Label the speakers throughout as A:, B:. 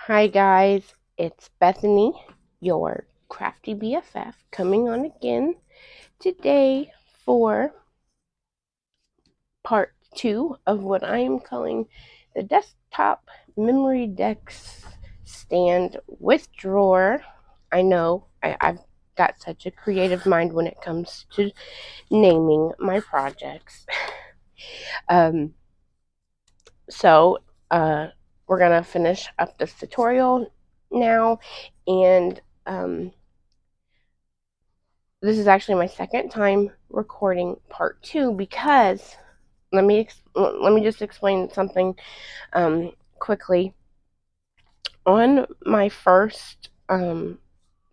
A: Hi guys, it's Bethany, your crafty BFF, coming on again today for part 2 of what I am calling the desktop memory decks stand with drawer. I know I've got such a creative mind when it comes to naming my projects. um, so we're gonna finish up this tutorial now, and this is actually my second time recording part 2 because let me just explain something quickly. On my first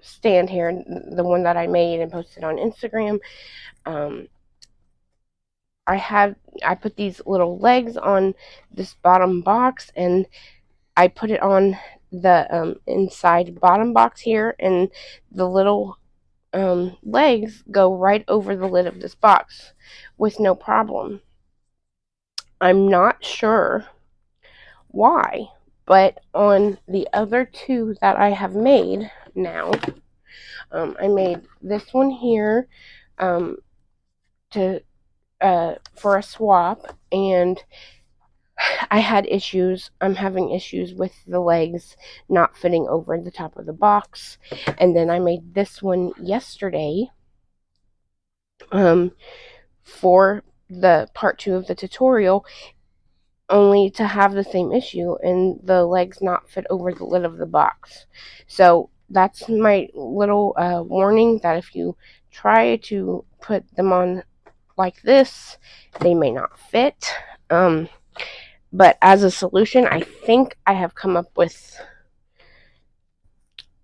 A: stand here, the one that I made and posted on Instagram, um, I put these little legs on this bottom box, and I put it on the inside bottom box here, and the little legs go right over the lid of this box with no problem. I'm not sure why, but on the other two that I have made now, I made this one here um, to for a swap, and I had issues. I'm having issues with the legs not fitting over the top of the box, and then I made this one yesterday for the part 2 of the tutorial, only to have the same issue and the legs not fit over the lid of the box. So that's my little warning, that if you try to put them on like this, they may not fit. But as a solution, I think I have come up with,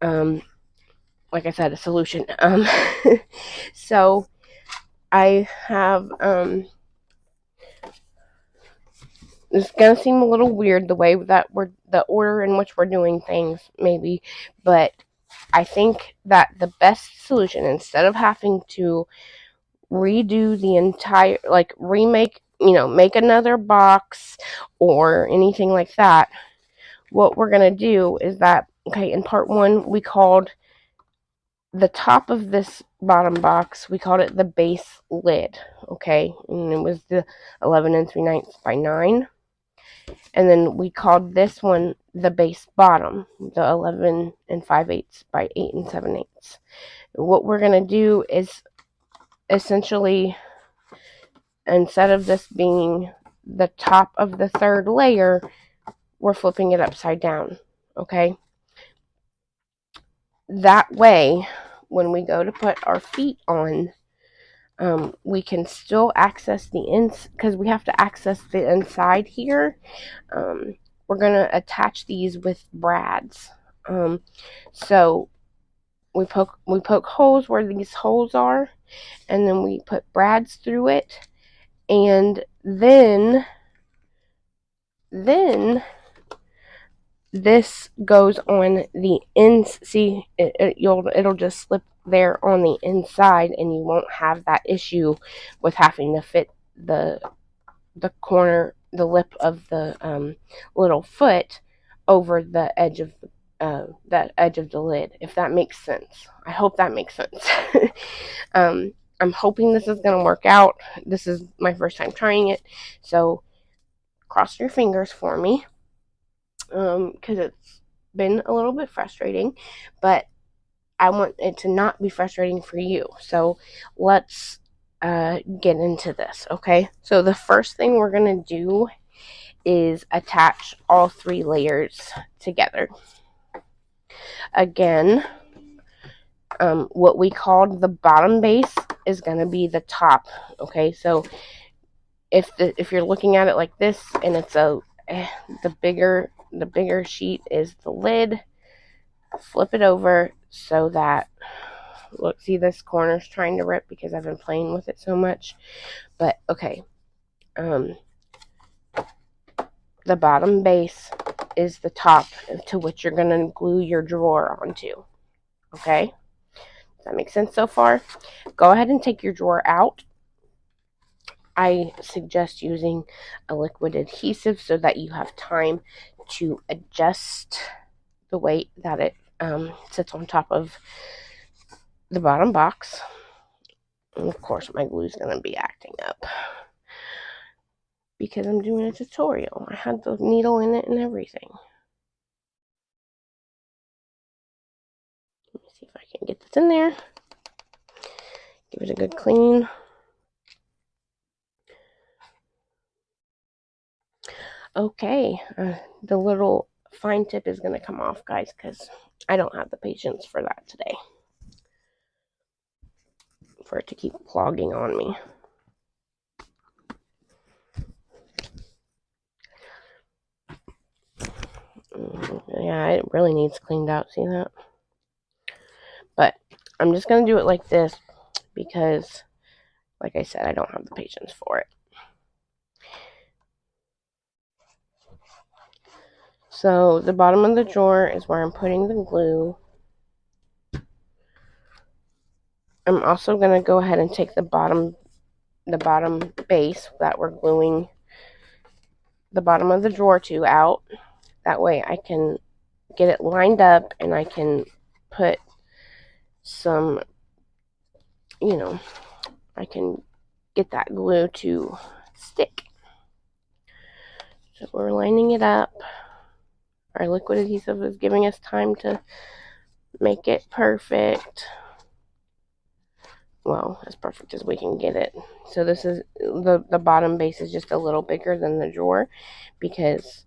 A: like I said, a solution. So I have it's gonna seem a little weird the way that the order in which we're doing things, maybe, but I think that the best solution, instead of having to redo the entire, like remake, make another box or anything like that, what we're gonna do is that, okay, in part 1 we called the top of this bottom box, we called it the base lid, okay, and it was the 11 and 3/9 by 9. And then we called this one the base bottom, the 11 and 5/8 by 8 and 7/8. What we're going to do is essentially, instead of this being the top of the third layer, we're flipping it upside down, okay? That way, when we go to put our feet on, we can still access the ins, because we have to access the inside here. We're going to attach these with brads. So we poke holes where these holes are, and then we put brads through it, and then this goes on the ins. See, it'll just slip there on the inside, and you won't have that issue with having to fit the corner, the lip of the little foot over the edge of the lid, if that makes sense. I hope that makes sense. I'm hoping this is going to work out. This is my first time trying it, so cross your fingers for me, because it's been a little bit frustrating, but I want it to not be frustrating for you. So let's get into this, okay? So the first thing we're going to do is attach all 3 layers together. Again, what we called the bottom base is going to be the top, okay? So if you're looking at it like this, and it's the bigger sheet is the lid, flip it over so that, look, see, this corner's trying to rip because I've been playing with it so much. But okay, the bottom base is the top to which you're going to glue your drawer onto, okay? Does that make sense so far? Go ahead and take your drawer out. I suggest using a liquid adhesive so that you have time to adjust the weight that it sits on top of the bottom box. And of course my glue is going to be acting up because I'm doing a tutorial. I had the needle in it and everything. Let me see if I can get this in there. Give it a good clean. Okay, the little fine tip is going to come off, guys, because I don't have the patience for that today. For it to keep clogging on me. Yeah, it really needs cleaned out. See that? But I'm just going to do it like this because, like I said, I don't have the patience for it. So the bottom of the drawer is where I'm putting the glue. I'm also going to go ahead and take the bottom base that we're gluing the bottom of the drawer to out. That way I can get it lined up and I can put some, I can get that glue to stick. So we're lining it up. Our liquid adhesive is giving us time to make it perfect. Well, as perfect as we can get it. So this is the bottom base is just a little bigger than the drawer because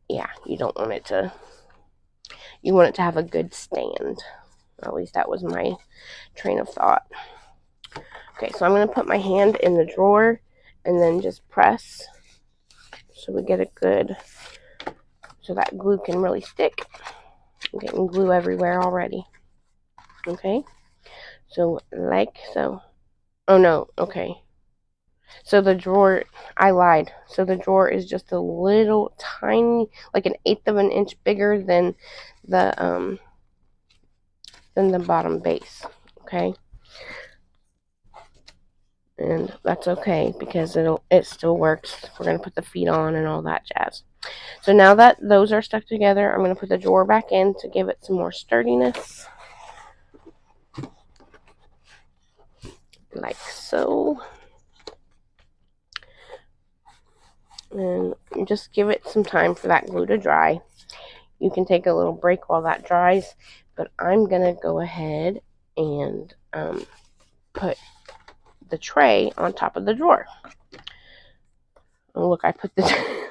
A: yeah, you don't want it to, you want it to have a good stand. At least that was my train of thought. Okay, so I'm going to put my hand in the drawer and then just press so we get a good, so that glue can really stick. I'm getting glue everywhere already. Okay, so like so. Oh no, okay. So the drawer, I lied. So the drawer is just a little tiny, like an eighth of an inch bigger than the bottom base. Okay. And that's okay because it still works. We're going to put the feet on and all that jazz. So now that those are stuck together, I'm going to put the drawer back in to give it some more sturdiness. Like so. And just give it some time for that glue to dry. You can take a little break while that dries, but I'm going to go ahead and put the tray on top of the drawer. Oh, look, I put the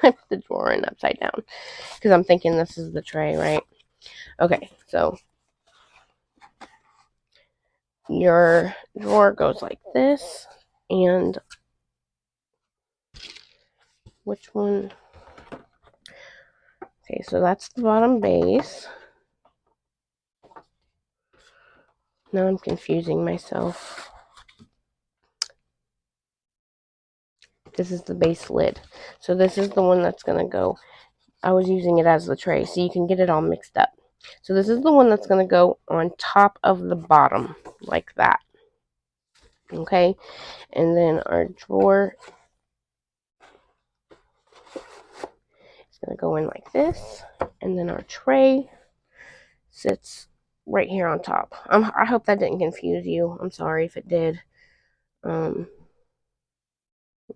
A: I put the drawer in upside down because I'm thinking this is the tray, right? Okay, so your drawer goes like this, and which one? Okay, so that's the bottom base. Now I'm confusing myself. This is the base lid. So this is the one that's going to go. I was using it as the tray, so you can get it all mixed up. So this is the one that's going to go on top of the bottom, like that. Okay, and then our drawer is going to go in like this, and then our tray sits right here on top. I hope that didn't confuse you. I'm sorry if it did.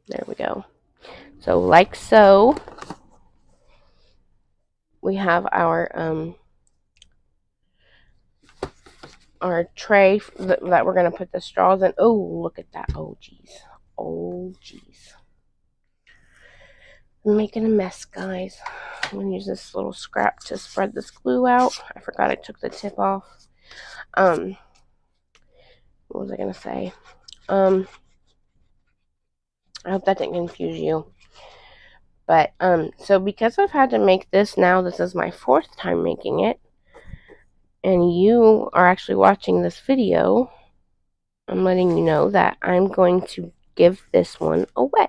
A: There we go. So like so, we have our tray that we're going to put the straws in. Oh, look at that. Oh, geez. Oh, geez. I'm making a mess, guys. I'm going to use this little scrap to spread this glue out. I forgot I took the tip off. What was I going to say? I hope that didn't confuse you. But, so because I've had to make this now, this is my 4th time making it, and you are actually watching this video, I'm letting you know that I'm going to give this one away.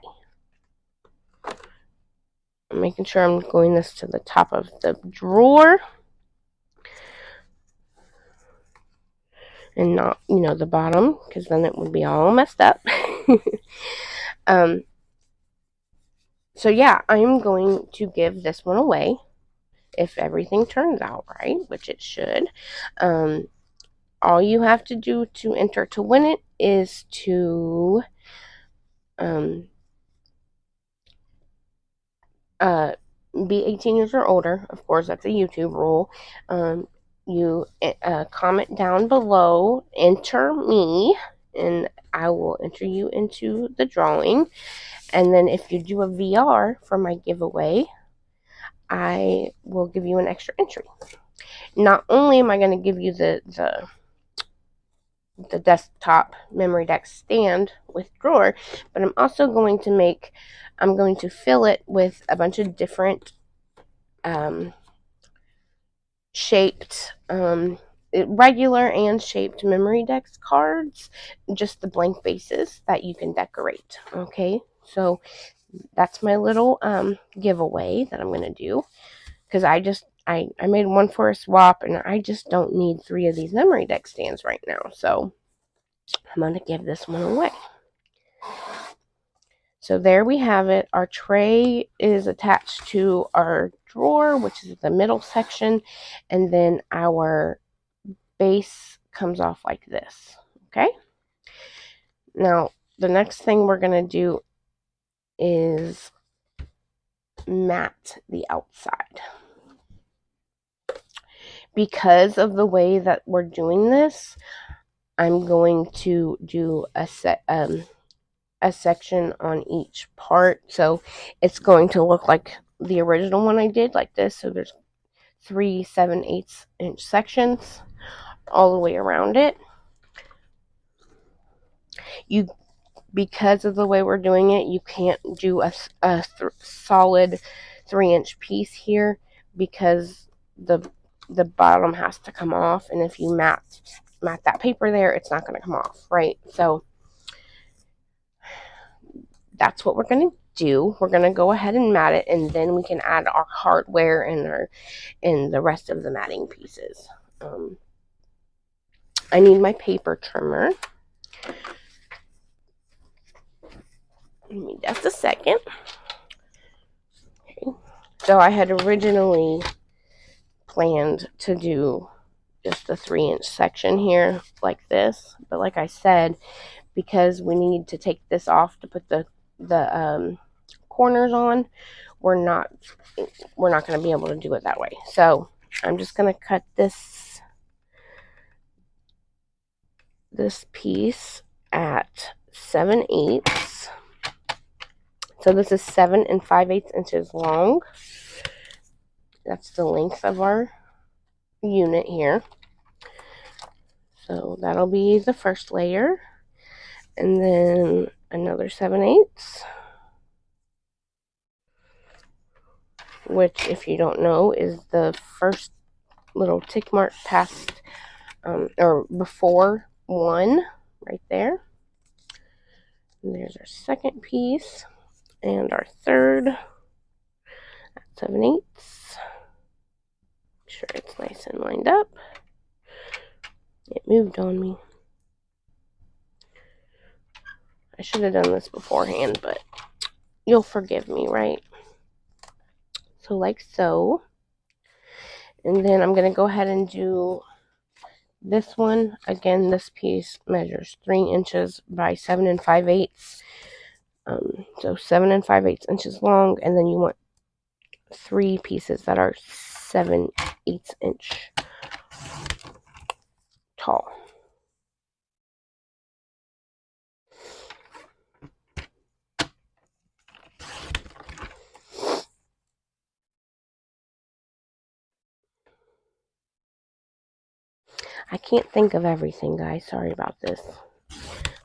A: I'm making sure I'm gluing this to the top of the drawer. And not, the bottom, because then it would be all messed up. So yeah, I'm going to give this one away. if everything turns out right, which it should. All you have to do to enter to win it is to be 18 years or older. Of course, that's a YouTube rule. You comment down below, enter me, and I will enter you into the drawing. And then if you do a VR for my giveaway, I will give you an extra entry. Not only am I going to give you the desktop memory deck stand with drawer, but I'm also going to fill it with a bunch of different shaped regular and shaped memory decks cards, just the blank bases that you can decorate. Okay, so that's my little giveaway that I'm going to do, because I made one for a swap, and I just don't need 3 of these memory deck stands right now, so I'm going to give this one away. So there we have it. Our tray is attached to our drawer, which is the middle section, and then our base comes off like this. Okay? Now, the next thing we're going to do is mat the outside. Because of the way that we're doing this, I'm going to do a section on each part, so it's going to look like the original one I did, like this. So there's 3 7/8 inch sections all the way around it. Because of the way we're doing it, you can't do a solid 3-inch piece here, because the bottom has to come off, and if you mat that paper there, it's not going to come off, right? So that's what we're going to do. We're going to go ahead and mat it, and then we can add our hardware and the rest of the matting pieces. I need my paper trimmer. Give me just a second. Okay. So I had originally planned to do just a 3-inch section here like this, but like I said, because we need to take this off to put the corners on, we're not going to be able to do it that way. So I'm just going to cut this piece at 7/8. So this is 7 5/8 inches long. That's the length of our unit here. So that'll be the first layer, and then another 7/8, which, if you don't know, is the first little tick mark past or before 1 right there. And there's our second piece, and our third at 7/8. Make sure it's nice and lined up. It moved on me. I should have done this beforehand, but you'll forgive me, right? So like so. And then I'm going to go ahead and do this one. Again, this piece measures 3 inches by 7 5/8. So 7 5/8 inches long, and then you want 3 pieces that are 7/8 inch tall. I can't think of everything, guys. Sorry about this.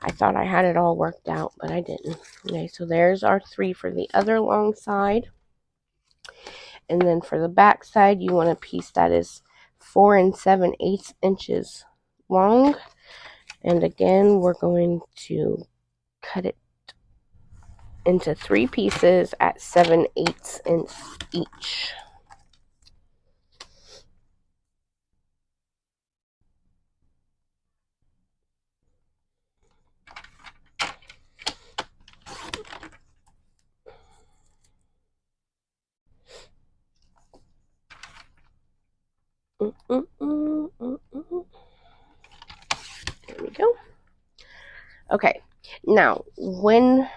A: I thought I had it all worked out, but I didn't. Okay, so there's our 3 for the other long side. And then for the back side, you want a piece that is 4 7/8 inches long. And again, we're going to cut it into 3 pieces at 7/8 inch each. There we go. Okay, now when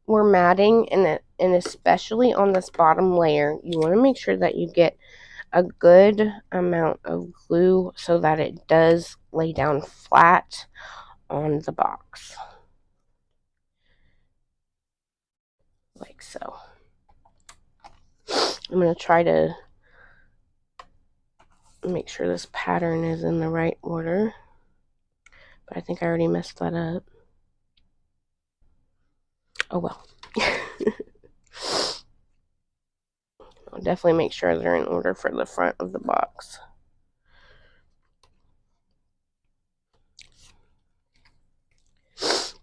A: we're matting, and especially on this bottom layer, you want to make sure that you get a good amount of glue so that it does lay down flat on the box. Like so. I'm going to try to make sure this pattern is in the right order. But I think I already messed that up. Oh well. I'll definitely make sure they're in order for the front of the box.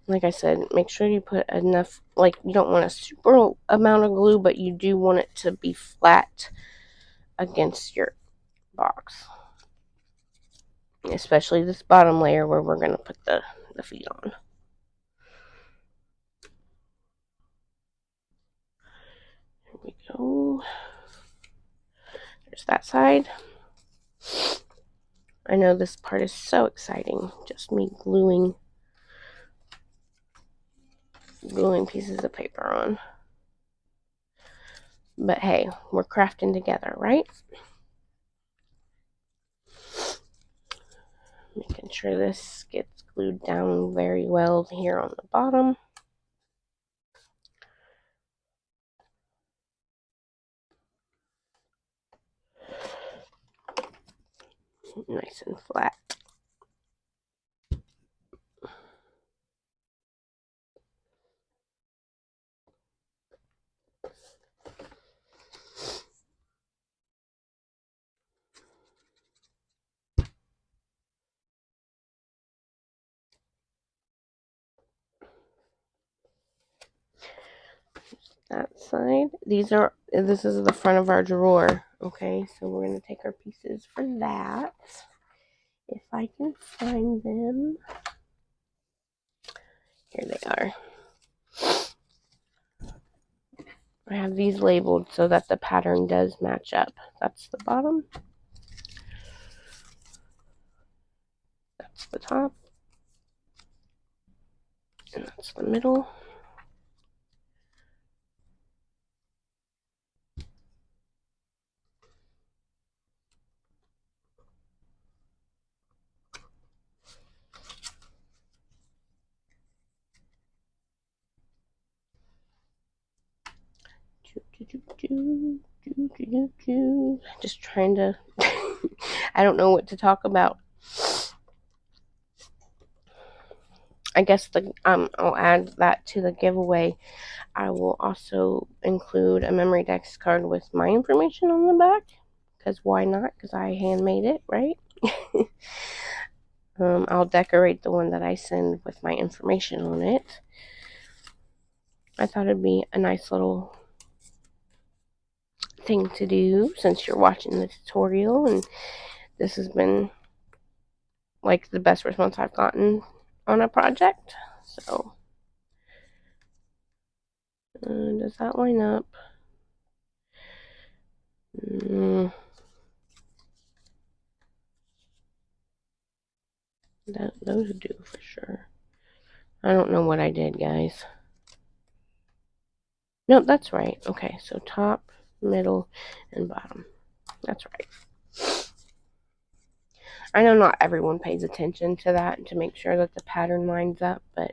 A: Like I said, make sure you put enough, like you don't want a super amount of glue, but you do want it to be flat against your box. Especially this bottom layer where we're going to put the feet on. There we go. There's that side. I know this part is so exciting. Just me gluing pieces of paper on. But hey, we're crafting together, right? Making sure this gets glued down very well here on the bottom. Nice and flat. That side. This is the front of our drawer. Okay, so we're going to take our pieces for that. If I can find them. Here they are. I have these labeled so that the pattern does match up. That's the bottom. That's the top. And that's the middle. Just trying to I don't know what to talk about. I guess I'll add that to the giveaway. I will also include a memory dex card with my information on the back, because why not? Because I handmade it, right? I'll decorate the one that I send with my information on it. I thought it'd be a nice little thing to do since you're watching the tutorial, and this has been like the best response I've gotten on a project. So does that line up? Those do for sure. I don't know what I did, guys. No, that's right. Okay, so top, middle, and bottom. That's right. I know not everyone pays attention to that to make sure that the pattern lines up, but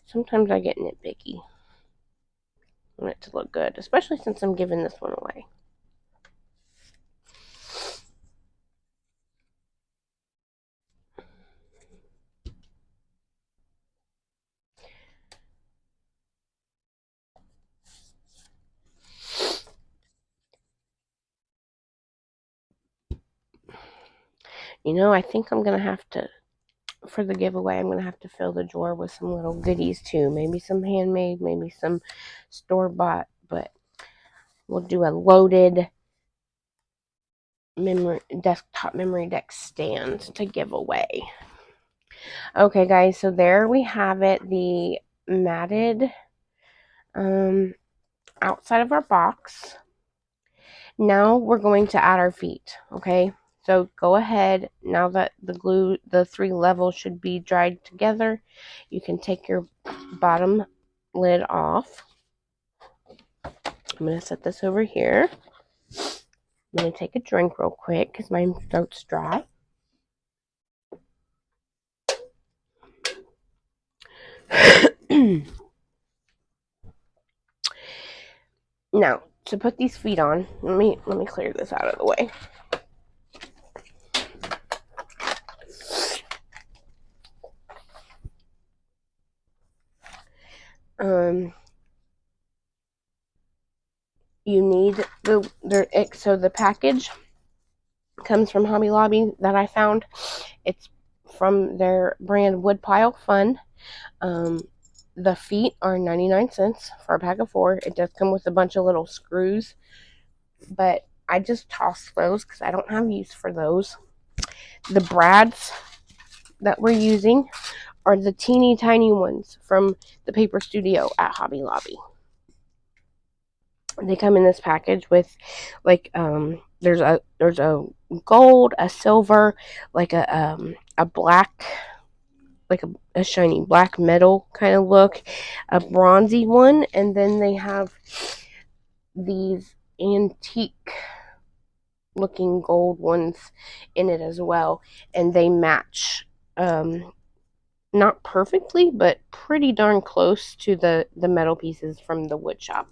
A: sometimes I get nitpicky. I want it to look good, especially since I'm giving this one away. You know, I think I'm going to have to, for the giveaway, I'm going to have to fill the drawer with some little goodies too. Maybe some handmade, maybe some store-bought, but we'll do a loaded desktop memory deck stand to give away. Okay, guys, so there we have it, the matted outside of our box. Now we're going to add our feet, okay? So go ahead, now that the 3 levels should be dried together, you can take your bottom lid off. I'm going to set this over here. I'm going to take a drink real quick because my throat's dry. Now, to put these feet on, let me clear this out of the way. You need so the package comes from Hobby Lobby that I found. It's from their brand Woodpile Fun. The feet are 99 cents for a pack of 4. It does come with a bunch of little screws, but I just toss those because I don't have use for those. The brads that we're using are the teeny tiny ones from the Paper Studio at Hobby Lobby. They come in this package with like there's a gold, a silver, like a black, like a shiny black metal kind of look, a bronzy one, and then they have these antique looking gold ones in it as well, and they match not perfectly but pretty darn close to the metal pieces from the wood shop.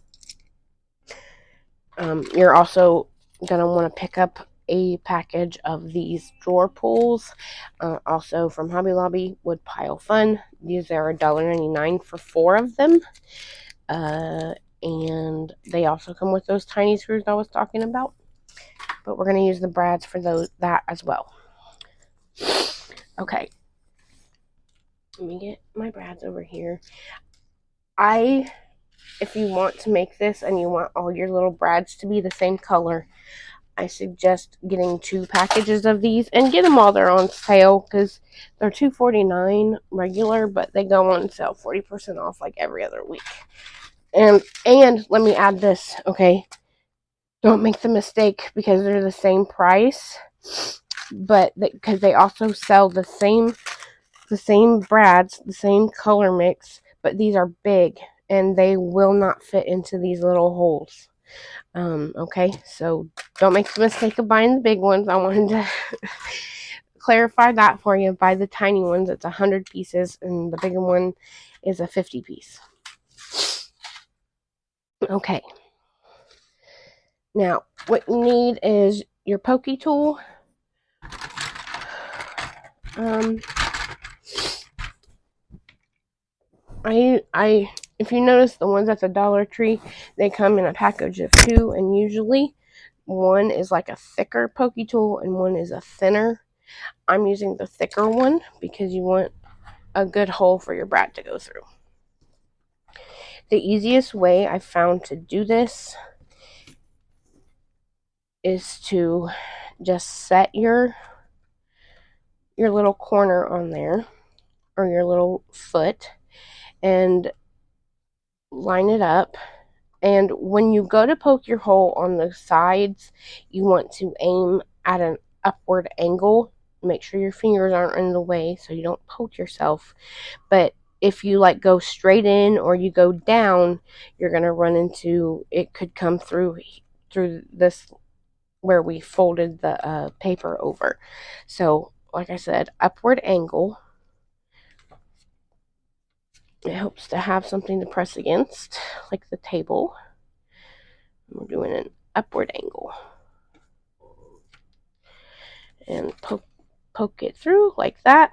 A: You're also going to want to pick up a package of these drawer pulls, also from Hobby Lobby, Woodpile Fun. These are $1.99 for 4 of them. And they also come with those tiny screws I was talking about. But we're going to use the brads for that as well. Okay. Let me get my brads over here. If you want to make this and you want all your little brads to be the same color, I suggest getting 2 packages of these and get them while they're on sale because they're $2.49 regular, but they go on sale 40% off like every other week. And let me add this, okay? Don't make the mistake because they're the same price, but because they also sell the same brads, the same color mix, but these are big and they will not fit into these little holes. Okay, so don't make the mistake of buying the big ones. I wanted to clarify that for you. Buy the tiny ones. It's 100 pieces, and the bigger one is a 50 piece. Okay. Now, what you need is your pokey tool. If you notice, the ones at the Dollar Tree, they come in a package of 2, and usually one is like a thicker pokey tool and one is a thinner. I'm using the thicker one because you want a good hole for your brad to go through. The easiest way I found to do this is to just set your little corner on there, or your little foot, and line it up. And when you go to poke your hole on the sides, you want to aim at an upward angle. Make sure your fingers aren't in the way so you don't poke yourself. But if you like go straight in or you go down, you're going to run into, it could come through this where we folded the paper over. So like I said, upward angle. It helps to have something to press against, like the table. We're doing an upward angle. And poke it through like that.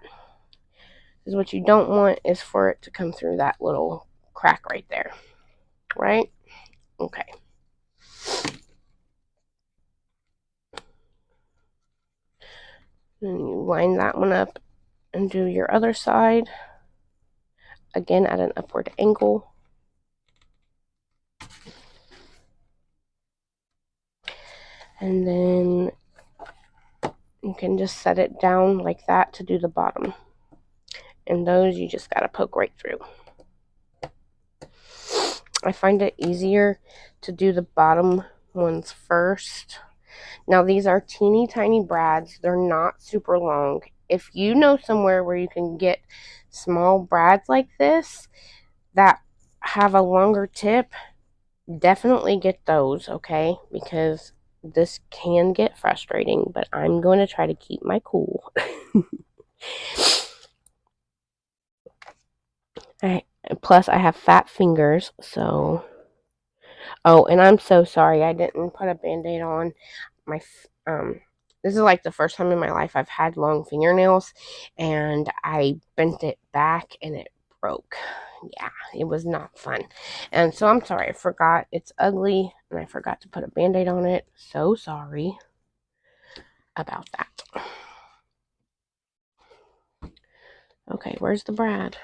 A: Because what you don't want is for it to come through that little crack right there. Right? Okay. Then you line that one up and do your other side. Again at an upward angle. And then you can just set it down like that to do the bottom. And those you just gotta poke right through. I find it easier to do the bottom ones first Now, these are teeny tiny brads. They're not super long. If you know somewhere where you can get small brads like this that have a longer tip, definitely get those, okay? Because this can get frustrating, but I'm going to try to keep my cool. Plus, I have fat fingers, so... Oh, and I'm so sorry I didn't put a Band-Aid on. This is like the first time in my life I've had long fingernails, and I bent it back and it broke. Yeah, it was not fun. And so I'm sorry, I forgot. It's ugly, and I forgot to put a Band-Aid on it. So sorry about that. Okay, where's the Brad?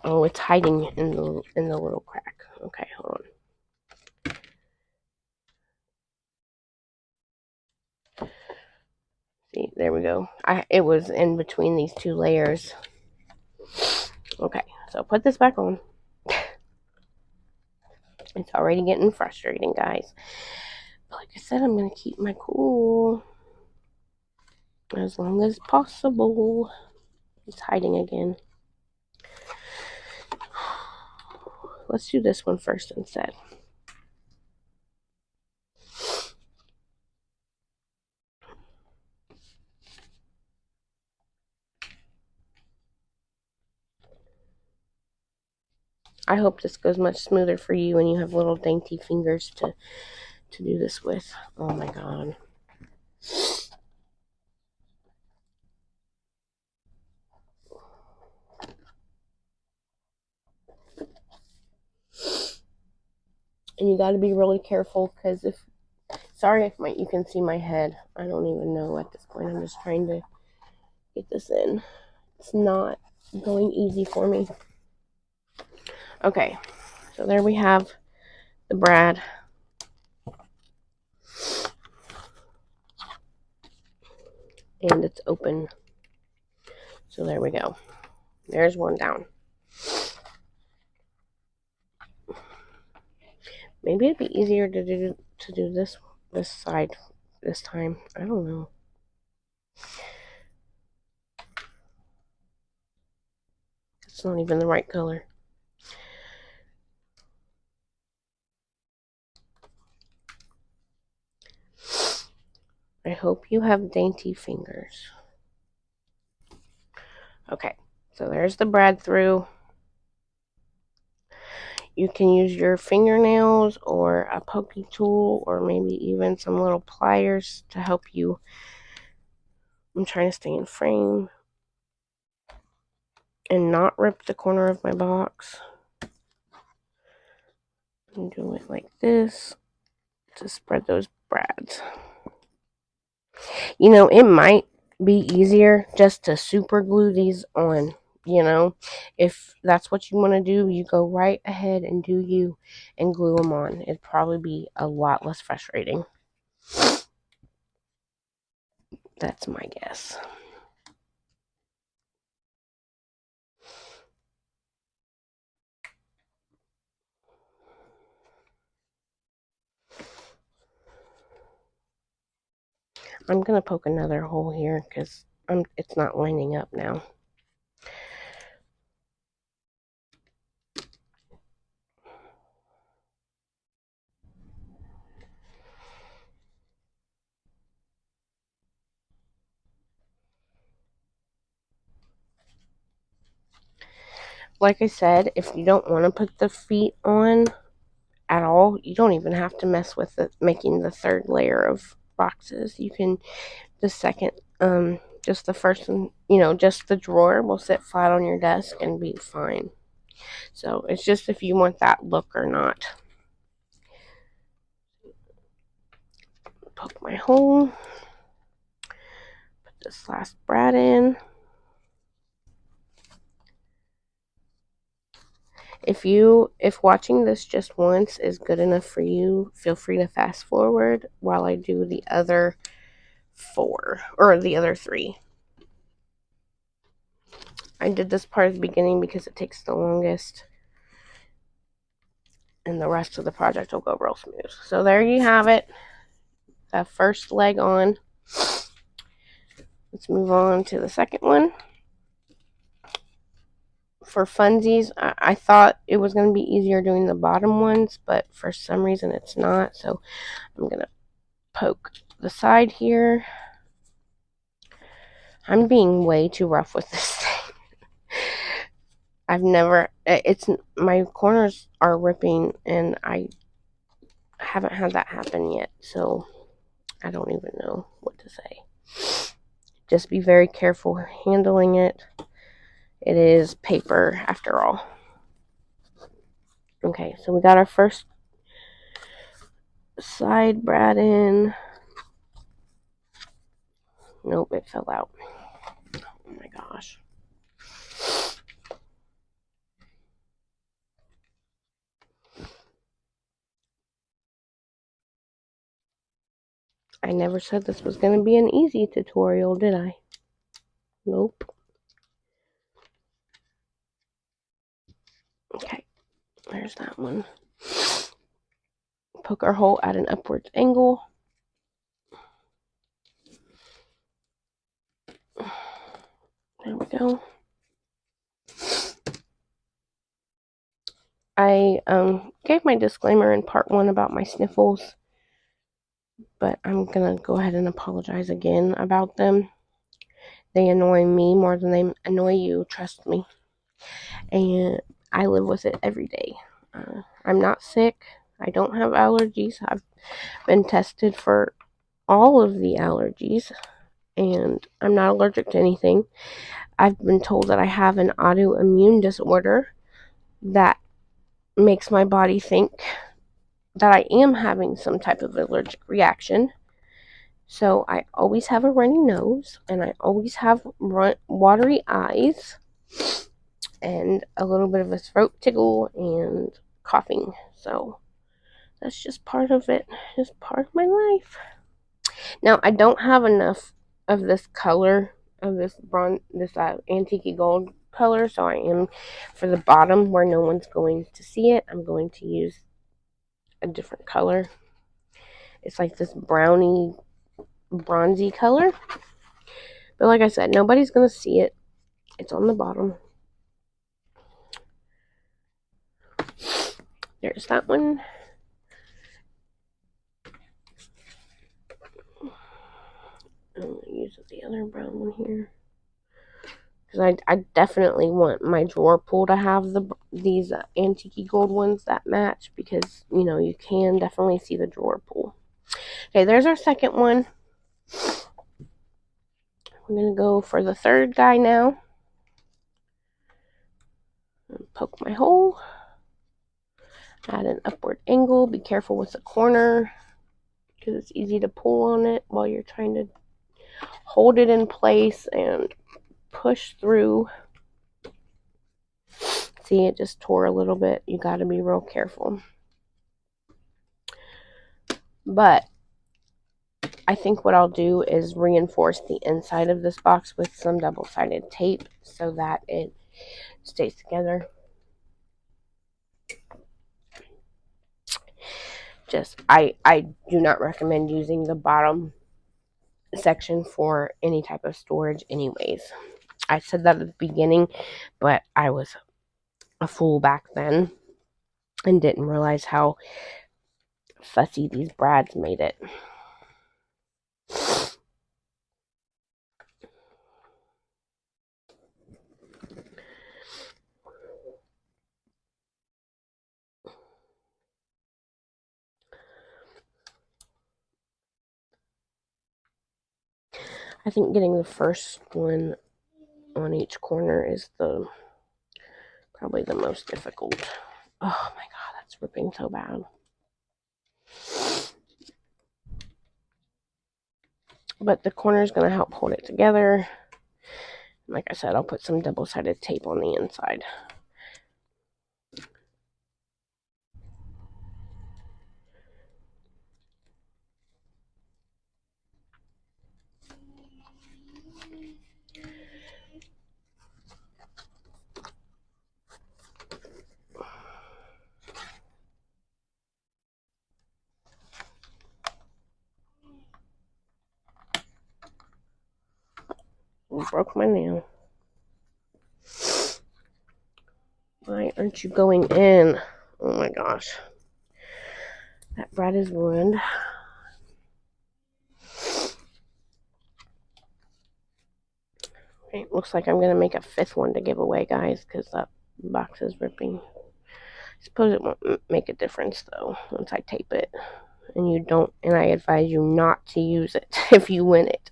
A: Oh, it's hiding in the little crack. Okay, hold on. See, there we go. It was in between these two layers. Okay, so put this back on. It's already getting frustrating, guys. But like I said, I'm going to keep my cool as long as possible. It's hiding again. Let's do this one first instead. I hope this goes much smoother for you and you have little dainty fingers to do this with. Oh my god. And you got to be really careful because sorry if you can see my head. I don't even know at this point. I'm just trying to get this in. It's not going easy for me. Okay, so there we have the Brad. And it's open. So there we go. There's one down. Maybe it'd be easier to do this side this time. I don't know. It's not even the right color. I hope you have dainty fingers. Okay, so there's the Brad through. You can use your fingernails or a pokey tool or maybe even some little pliers to help you. I'm trying to stay in frame and not rip the corner of my box. And do it like this to spread those brads. You know, it might be easier just to super glue these on. You know, if that's what you want to do, you go right ahead and do you and glue them on. It'd probably be a lot less frustrating. That's my guess. I'm going to poke another hole here because it's not lining up now. Like I said, if you don't want to put the feet on at all, you don't even have to mess with making the third layer of boxes. You can, the second, just the first one, just the drawer will sit flat on your desk and be fine. So it's just if you want that look or not. Poke my hole. Put this last Brad in. If watching this just once is good enough for you, feel free to fast forward while I do the other 4 or the other 3. I did this part at the beginning because it takes the longest. and the rest of the project will go real smooth. So there you have it. The first leg on. Let's move on to the second one. For funsies, I thought it was going to be easier doing the bottom ones, but for some reason it's not. So I'm going to poke the side here. I'm being way too rough with this thing. My corners are ripping, and I haven't had that happen yet, so I don't even know what to say. Just be very careful handling it. It is paper after all. Okay, so we got our first side brad in. Nope, it fell out. Oh my gosh. I never said this was going to be an easy tutorial, did I? Nope. Okay, there's that one. Poke our hole at an upwards angle. There we go. I gave my disclaimer in part 1 about my sniffles, but I'm going to go ahead and apologize again about them. They annoy me more than they annoy you, trust me. And I live with it every day. I'm not sick. I don't have allergies. I've been tested for all of the allergies, and I'm not allergic to anything. I've been told that I have an autoimmune disorder that makes my body think that I am having some type of allergic reaction. So I always have a runny nose, and I always have watery eyes, and a little bit of a throat tickle and coughing. So that's just part of it. Just part of my life. Now, I don't have enough of this color, of this antique gold color, so I am, for the bottom where no one's going to see it, I'm going to use a different color. It's like this browny, bronzy color. But like I said, nobody's going to see it. It's on the bottom. There's that one. I'm going to use the other brown one here. Because I definitely want my drawer pull to have these antique gold ones that match. Because, you know, you can definitely see the drawer pull. Okay, there's our second one. We're going to go for the third guy now. Poke my hole. At an upward angle. Be careful with the corner, because it's easy to pull on it while you're trying to hold it in place and push through. See, it just tore a little bit. You got to be real careful. But I think what I'll do is reinforce the inside of this box with some double-sided tape so that it stays together. I do not recommend using the bottom section for any type of storage anyways. I said that at the beginning, but I was a fool back then and didn't realize how fussy these brads made it. I think getting the first one on each corner is probably the most difficult. Oh my god, that's ripping so bad. But the corner is going to help hold it together. Like I said, I'll put some double-sided tape on the inside. broke my nail. Why aren't you going in? Oh my gosh. That bread is ruined. Okay, looks like I'm going to make a 5th one to give away, guys, because that box is ripping. I suppose it won't make a difference, though, once I tape it. And I advise you not to use it if you win it.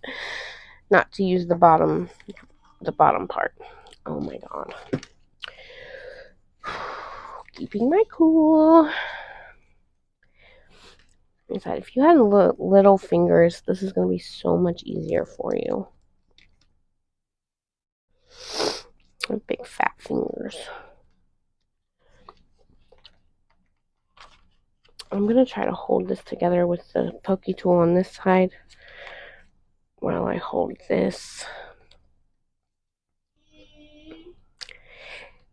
A: Not to use the bottom part. Oh my god. Keeping my cool. Inside, if you had little fingers, this is going to be so much easier for you. Big fat fingers. I'm going to try to hold this together with the pokey tool on this side while I hold this.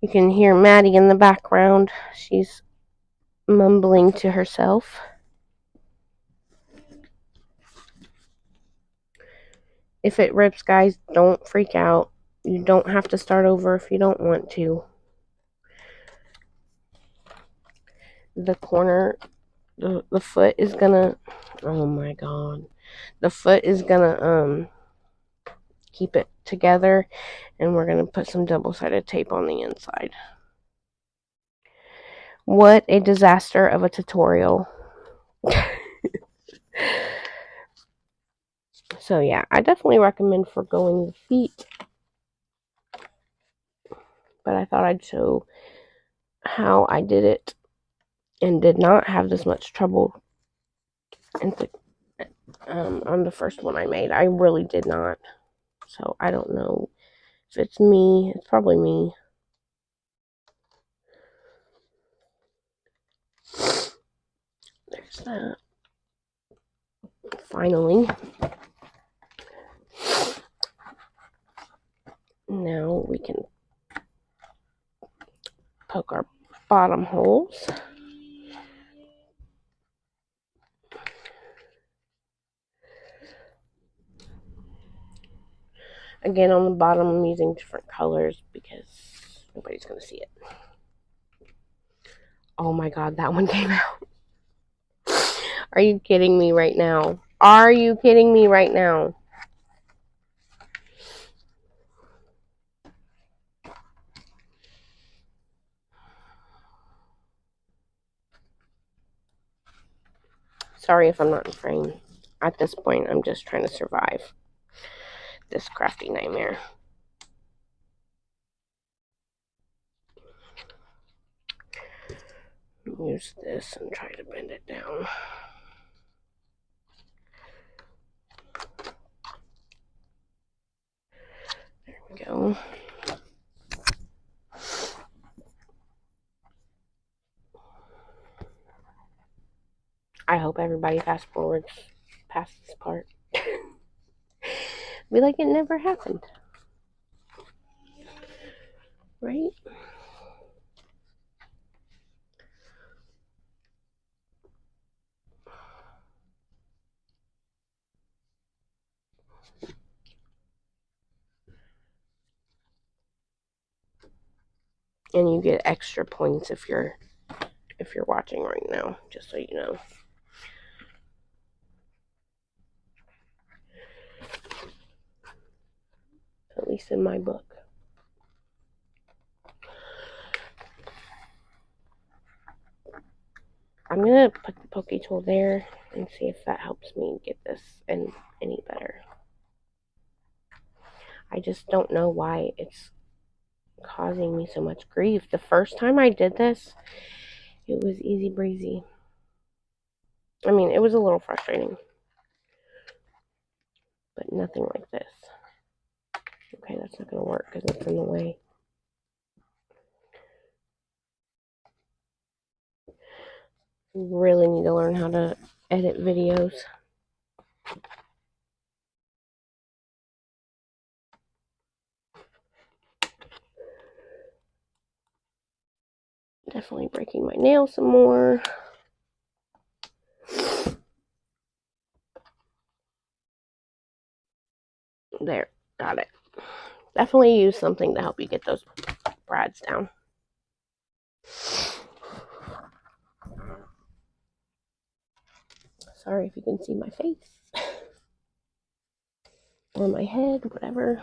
A: You can hear Maddie in the background. She's mumbling to herself. If it rips, guys, don't freak out. You don't have to start over if you don't want to. The corner, the foot is gonna, oh my god. The foot is gonna keep it together, and we're gonna put some double-sided tape on the inside. What a disaster of a tutorial. So yeah, I definitely recommend forgoing the feet, but I thought I'd show how I did it and did not have this much trouble on the first one I made. I really did not. So I don't know if it's me. It's probably me. There's that. Finally. Now we can poke our bottom holes. Again, on the bottom, I'm using different colors because nobody's going to see it. Oh my god, that one came out. Are you kidding me right now? Are you kidding me right now? Sorry if I'm not in frame. At this point, I'm just trying to survive this crafty nightmare. Use this and try to bend it down. There we go. I hope everybody fast forwards past this part. Be like it never happened. Right? And you get extra points if you're watching right now, just so you know. At least in my book. I'm gonna put the pokey tool there and see if that helps me get this any better. I just don't know why it's causing me so much grief. The first time I did this, it was easy breezy. I mean, it was a little frustrating, but nothing like this. Okay, that's not going to work because it's in the way. Really need to learn how to edit videos. Definitely breaking my nail some more. There, got it. definitely use something to help you get those brads down. Sorry if you can see my face or my head, whatever.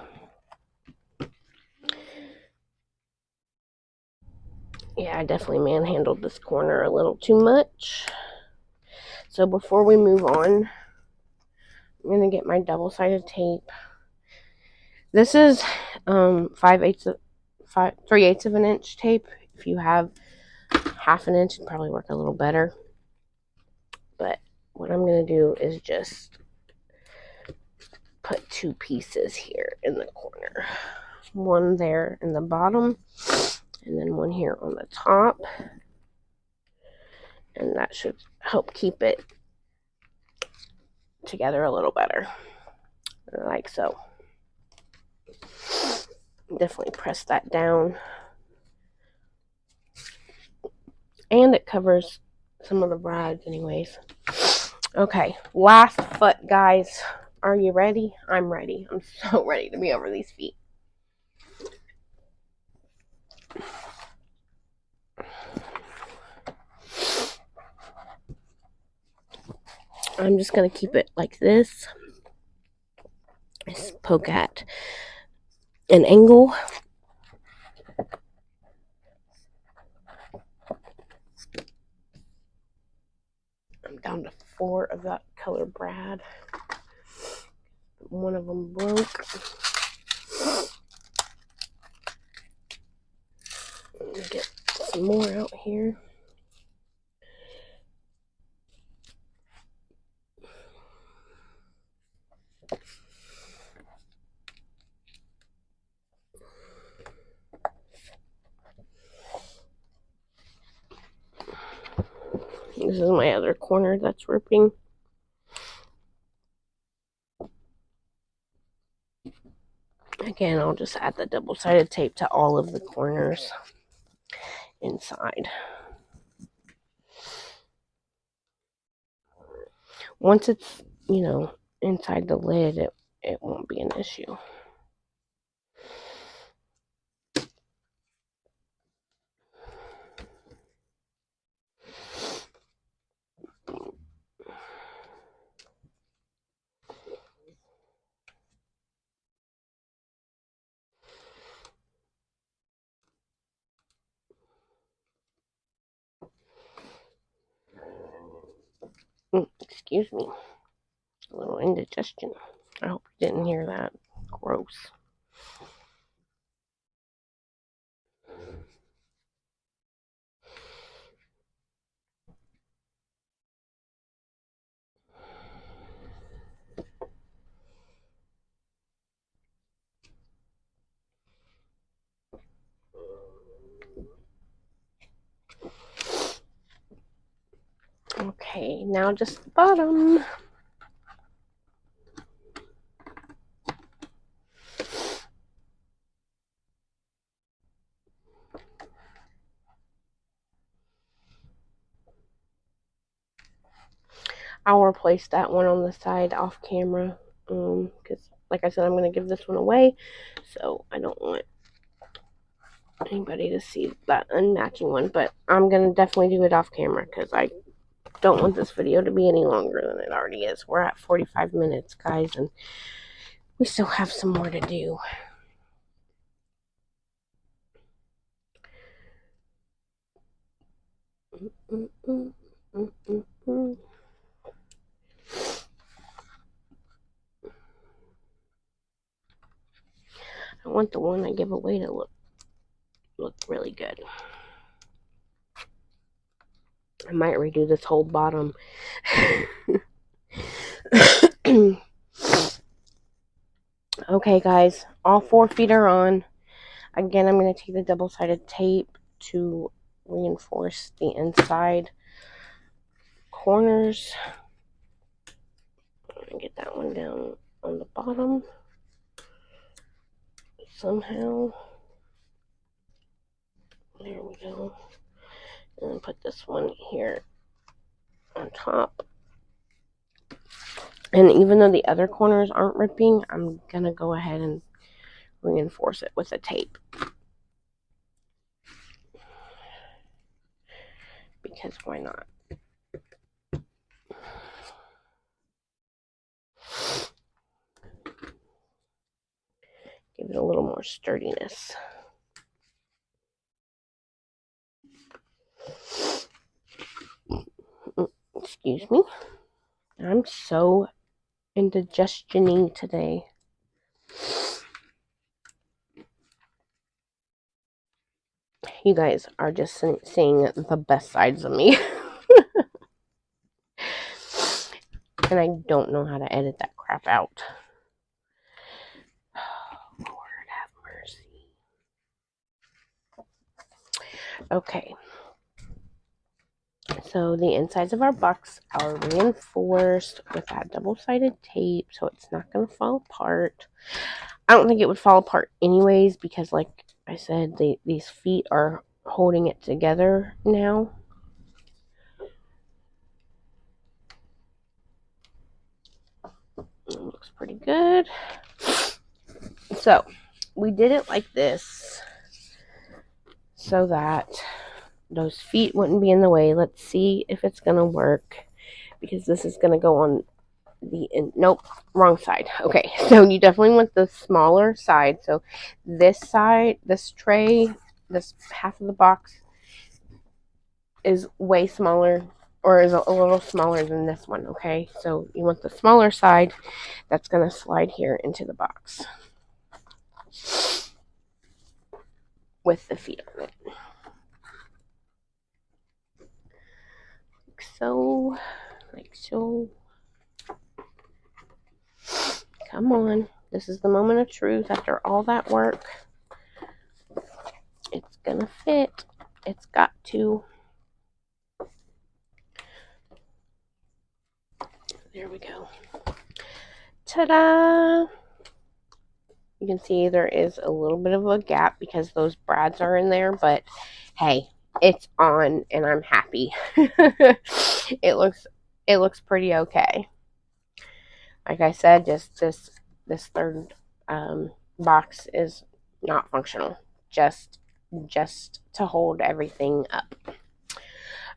A: Yeah, I definitely manhandled this corner a little too much. So before we move on, I'm going to get my double-sided tape. This is 3/8 of an inch tape. If you have 1/2 inch, it'd probably work a little better. But what I'm going to do is just put 2 pieces here in the corner. One there in the bottom, and then one here on the top. And that should help keep it together a little better, like so. Definitely press that down, and it covers some of the brads anyways. Okay, last foot, guys. Are you ready? I'm ready. I'm so ready to be over these feet. I'm just going to keep it like this. Just poke at an angle. I'm down to 4 of that color brad. One of them broke. Let me get some more out here. This is my other corner that's ripping. Again, I'll just add the double-sided tape to all of the corners inside. Once it's, inside the lid, it won't be an issue. Excuse me. A little indigestion. I hope you didn't hear that. Gross. Okay, now just the bottom. I'll replace that one on the side off camera, because like I said, I'm going to give this one away, so I don't want anybody to see that unmatching one, but I'm going to definitely do it off camera because I don't want this video to be any longer than it already is. We're at 45 minutes, guys, and we still have some more to do. I want the one I give away to look really good. I might redo this whole bottom. Okay, guys, all 4 feet are on. Again, I'm going to take the double-sided tape to reinforce the inside corners. I'm going to get that one down on the bottom somehow. There we go. And then put this one here on top. And even though the other corners aren't ripping, I'm going to go ahead and reinforce it with the tape. Because why not? Give it a little more sturdiness. Excuse me. I'm so indigestioning today. You guys are just seeing the best sides of me. And I don't know how to edit that crap out. Oh, Lord have mercy. Okay. So the insides of our box are reinforced with that double-sided tape, so it's not going to fall apart. I don't think it would fall apart anyways, because like I said, these feet are holding it together now. It looks pretty good. So we did it like this so that those feet wouldn't be in the way. Let's see if it's going to work, because this is going to go on the nope, wrong side. Okay, so you definitely want the smaller side. So this side, this tray, this half of the box is way smaller, or is a little smaller than this one. Okay, so you want the smaller side that's going to slide here into the box with the feet on it. Like so. Come on. This is the moment of truth after all that work. It's gonna fit. It's got to. There we go. Ta-da! You can see there is a little bit of a gap because those brads are in there, but hey, it's on and I'm happy. It looks pretty okay. Like I said, just this third box is not functional. Just to hold everything up.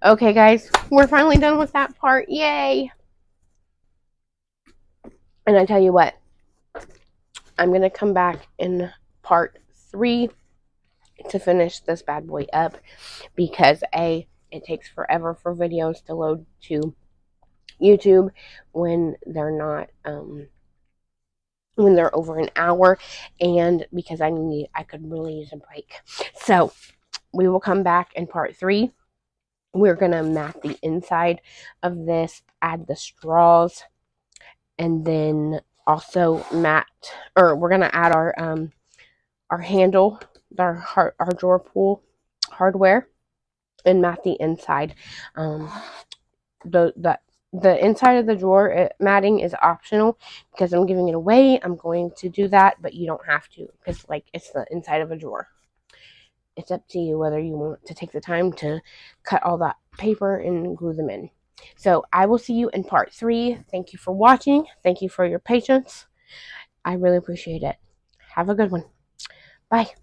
A: Okay, guys, we're finally done with that part. Yay! And I tell you what, I'm going to come back in part 3 to finish this bad boy up, because A, it takes forever for videos to load to YouTube when they're not when they're over an hour, and because I could really use a break. So we will come back in part 3. We're gonna mat the inside of this, add the straws, and then also we're gonna add our handle, our drawer pull hardware, and mat the inside. The inside of the drawer matting is optional because I'm giving it away. I'm going to do that, but you don't have to, because like it's the inside of a drawer. It's up to you whether you want to take the time to cut all that paper and glue them in. So I will see you in part 3. Thank you for watching. Thank you for your patience. I really appreciate it. Have a good one. Bye.